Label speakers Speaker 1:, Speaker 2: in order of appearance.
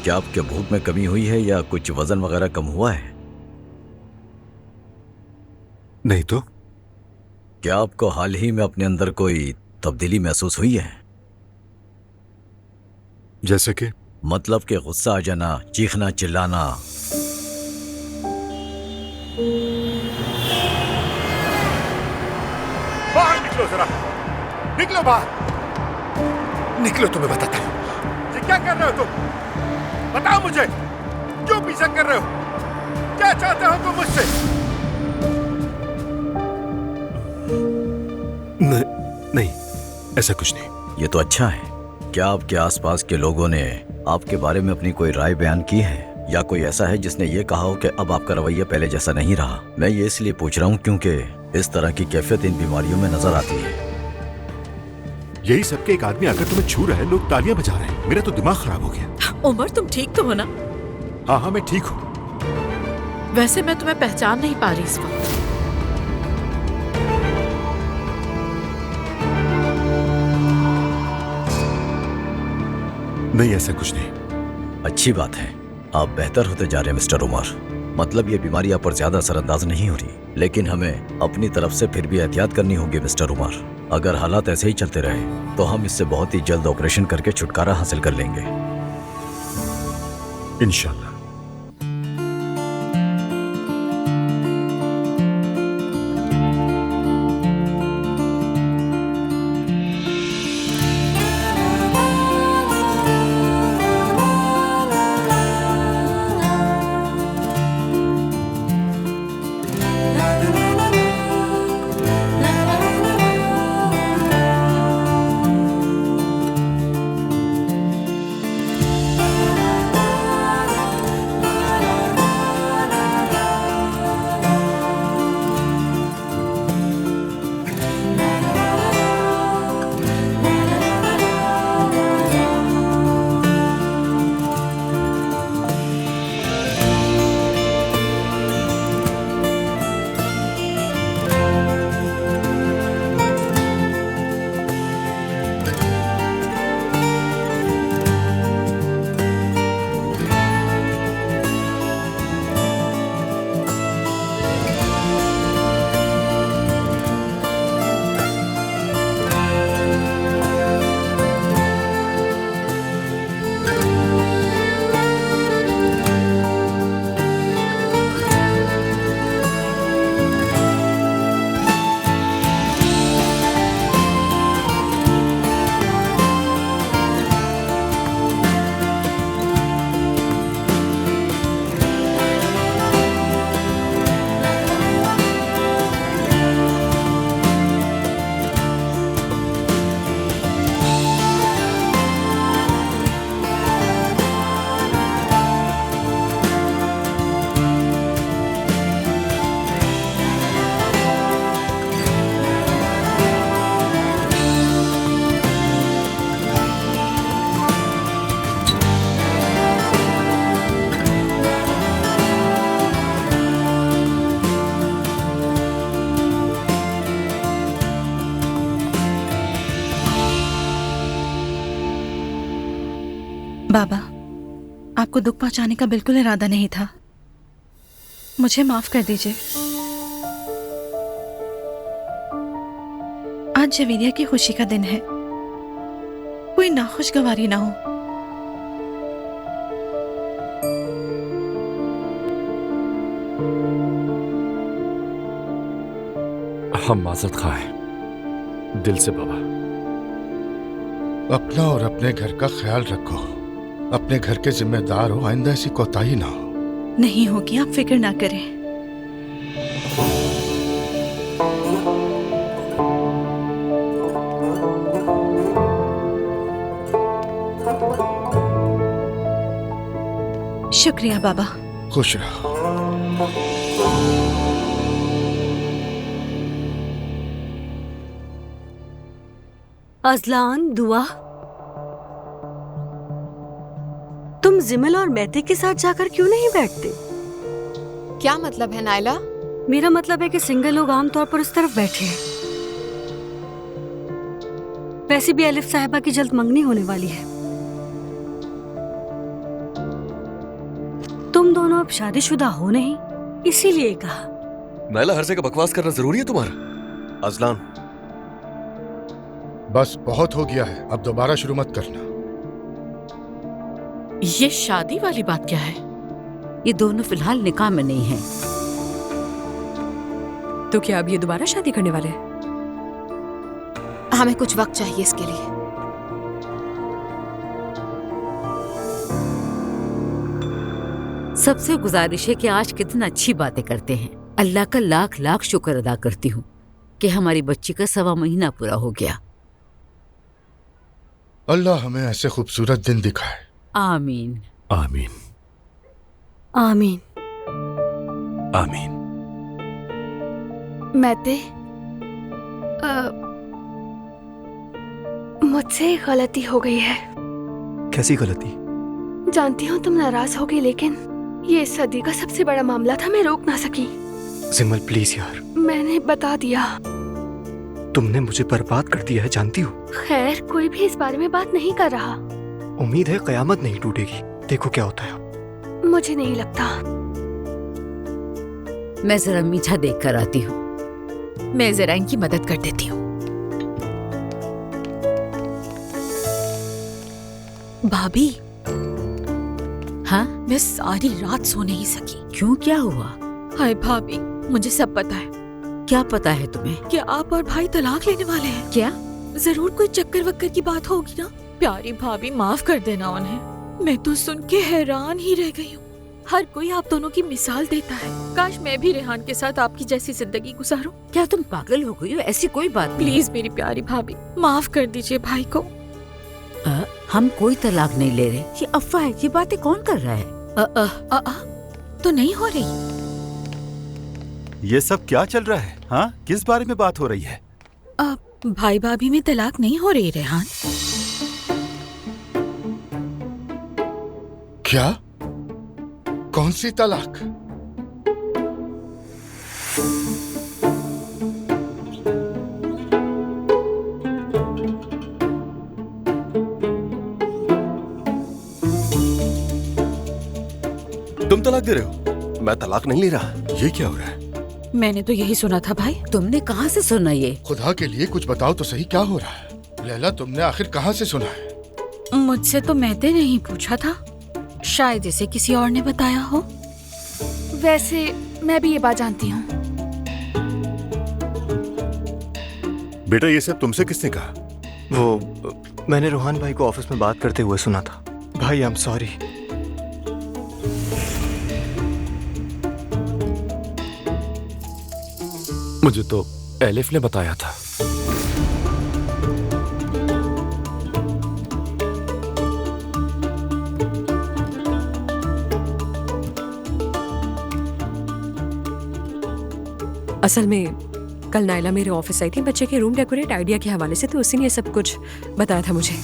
Speaker 1: क्या आपके भूख में कमी हुई है या कुछ वजन वगैरह कम हुआ है?
Speaker 2: नहीं तो।
Speaker 1: क्या आपको हाल ही में अपने अंदर कोई तब्दीली महसूस हुई है?
Speaker 2: जैसे कि?
Speaker 1: मतलब कि गुस्सा आ जाना, चीखना, चिल्लाना।
Speaker 2: बाहर निकलो जरा, निकलो बाहर, निकलो। तुम्हें बताता हूँ। ये क्या कर रहे हो तुम? बताओ मुझे, क्यों पीछा कर रहे हो? क्या चाहते हो तुम मुझसे? नहीं, ऐसा कुछ नहीं।
Speaker 1: ये तो अच्छा है। क्या आपके आसपास के लोगों ने आपके बारे में अपनी कोई राय बयान की है, या कोई ऐसा है जिसने ये कहा हो कि अब आपका रवैया पहले जैसा नहीं रहा? मैं ये इसलिए पूछ रहा हूँ क्योंकि इस तरह की कैफियत इन बीमारियों में नजर आती है।
Speaker 2: यही सबके एक आदमी आकर तुम्हें छू रहा है, लोग तालियां बजा रहे हैं। मेरा तो दिमाग खराब हो गया।
Speaker 3: उमर, तुम ठीक तो हो ना?
Speaker 2: हाँ, मैं ठीक हूँ।
Speaker 3: वैसे मैं तुम्हें पहचान नहीं पा रही इस वक्त।
Speaker 2: नहीं, ऐसा कुछ नहीं।
Speaker 1: अच्छी बात है, आप बेहतर होते जा रहे हैं मिस्टर उमर। मतलब ये बीमारी आप पर ज्यादा असरअंदाज नहीं हो रही, लेकिन हमें अपनी तरफ से फिर भी एहतियात करनी होगी मिस्टर उमर। अगर हालात ऐसे ही चलते रहे तो हम इससे बहुत ही जल्द ऑपरेशन करके छुटकारा हासिल कर लेंगे,
Speaker 2: इंशाल्लाह।
Speaker 4: बाबा, आपको दुख पहुंचाने का बिल्कुल इरादा नहीं था। मुझे माफ कर दीजिए। आज जवेरिया की खुशी का दिन है, कोई नाखुशगवारी ना हो।
Speaker 5: हम माजरत खा है, दिल से बाबा।
Speaker 6: अपना और अपने घर का ख्याल रखो। अपने घर के जिम्मेदार हो, आइंदा ऐसी कोताही ना हो।
Speaker 4: नहीं होगी, आप फिक्र ना करें। शुक्रिया बाबा।
Speaker 6: खुश रहो।
Speaker 7: अजलान, दुआ, तुम जिमल और मैते के साथ जाकर क्यों नहीं बैठते?
Speaker 8: क्या मतलब है नायला?
Speaker 7: मेरा मतलब है कि सिंगल लोग आमतौर पर उस तरफ बैठे हैं। वैसे भी अलिफ साहिबा की जल्द मंगनी होने वाली है। तुम दोनों अब शादीशुदा हो नहीं, इसीलिए कहा।
Speaker 9: नायला, हर जगह बकवास करना जरूरी है तुम्हारा? अजलान,
Speaker 6: बस बहुत हो गया है, अब दोबारा शुरू मत करना।
Speaker 3: ये शादी वाली बात क्या है?
Speaker 10: ये दोनों फिलहाल निकाह में नहीं हैं।
Speaker 11: तो क्या अब ये दोबारा शादी करने वाले हैं?
Speaker 8: हमें कुछ वक्त चाहिए इसके लिए।
Speaker 10: सबसे गुजारिश है कि आज कितना अच्छी बातें करते हैं। अल्लाह का लाख लाख शुक्र अदा करती हूँ कि हमारी बच्ची का 1.25 महीना पूरा हो गया।
Speaker 6: अल्लाह हमें ऐसे खूबसूरत दिन दिखाए।
Speaker 10: आमीन
Speaker 5: आमीन
Speaker 7: आमीन।
Speaker 5: आमीन।
Speaker 12: मैते, मुझसे गलती हो गई है।
Speaker 9: कैसी गलती?
Speaker 12: जानती हूँ तुम नाराज होगी, लेकिन ये सदी का सबसे बड़ा मामला था, मैं रोक ना सकी।
Speaker 9: जिमल प्लीज यार।
Speaker 12: मैंने बता दिया।
Speaker 9: तुमने मुझे बर्बाद कर दिया है, जानती हो।
Speaker 12: खैर, कोई भी इस बारे में बात नहीं कर रहा।
Speaker 9: उम्मीद है कयामत नहीं टूटेगी, देखो क्या होता है।
Speaker 12: मुझे नहीं लगता।
Speaker 10: मैं जरा मीठा देख कर आती हूँ।
Speaker 3: मैं जरा इनकी मदद कर देती हूँ। भाभी।
Speaker 10: हाँ?
Speaker 3: मैं सारी रात सो नहीं सकी।
Speaker 10: क्यों, क्या हुआ?
Speaker 3: हाय भाभी, मुझे सब पता है।
Speaker 10: क्या पता है तुम्हें?
Speaker 3: कि आप और भाई तलाक लेने वाले हैं।
Speaker 10: क्या?
Speaker 3: जरूर कोई चक्कर वक्कर की बात होगी ना। प्यारी भाभी, माफ कर देना उन्हें। मैं तो सुन के हैरान ही रह गई हूँ। हर कोई आप दोनों की मिसाल देता है। काश मैं भी रेहान के साथ आपकी जैसी जिंदगी गुजारूं।
Speaker 10: क्या तुम पागल हो गई हो? ऐसी कोई बात नहीं।
Speaker 3: प्लीज मेरी प्यारी भाभी, माफ कर दीजिए भाई को।
Speaker 10: हम कोई तलाक नहीं ले रहे। ये अफवाह है। ये बातें कौन कर रहा है?
Speaker 3: तो नहीं हो रही।
Speaker 2: ये सब क्या चल रहा है? हाँ, किस बारे में बात हो रही है?
Speaker 3: भाई भाभी में तलाक नहीं हो रही रेहान।
Speaker 6: क्या? कौन सी तलाक?
Speaker 9: तुम तलाक दे रहे हो? मैं तलाक नहीं ले रहा। ये क्या हो रहा है?
Speaker 3: मैंने तो यही सुना था भाई।
Speaker 10: तुमने कहाँ से सुना ये?
Speaker 6: खुदा के लिए कुछ बताओ तो सही, क्या हो रहा है? लैला, तुमने आखिर कहाँ से सुना है?
Speaker 3: मुझसे तो मैंने नहीं पूछा था, शायद इसे किसी और ने बताया हो।
Speaker 12: वैसे मैं भी ये बात जानती हूँ।
Speaker 2: बेटा, ये सब तुमसे किसने कहा?
Speaker 9: वो मैंने रोहान भाई को ऑफिस में बात करते हुए सुना था। भाई, आई एम सॉरी।
Speaker 5: मुझे तो एलिफ ने बताया था।
Speaker 11: असल में कल नायला मेरे ऑफिस आई थी बच्चे के रूम डेकोरेट आइडिया के हवाले से, तो उसी ने सब कुछ बताया था मुझे।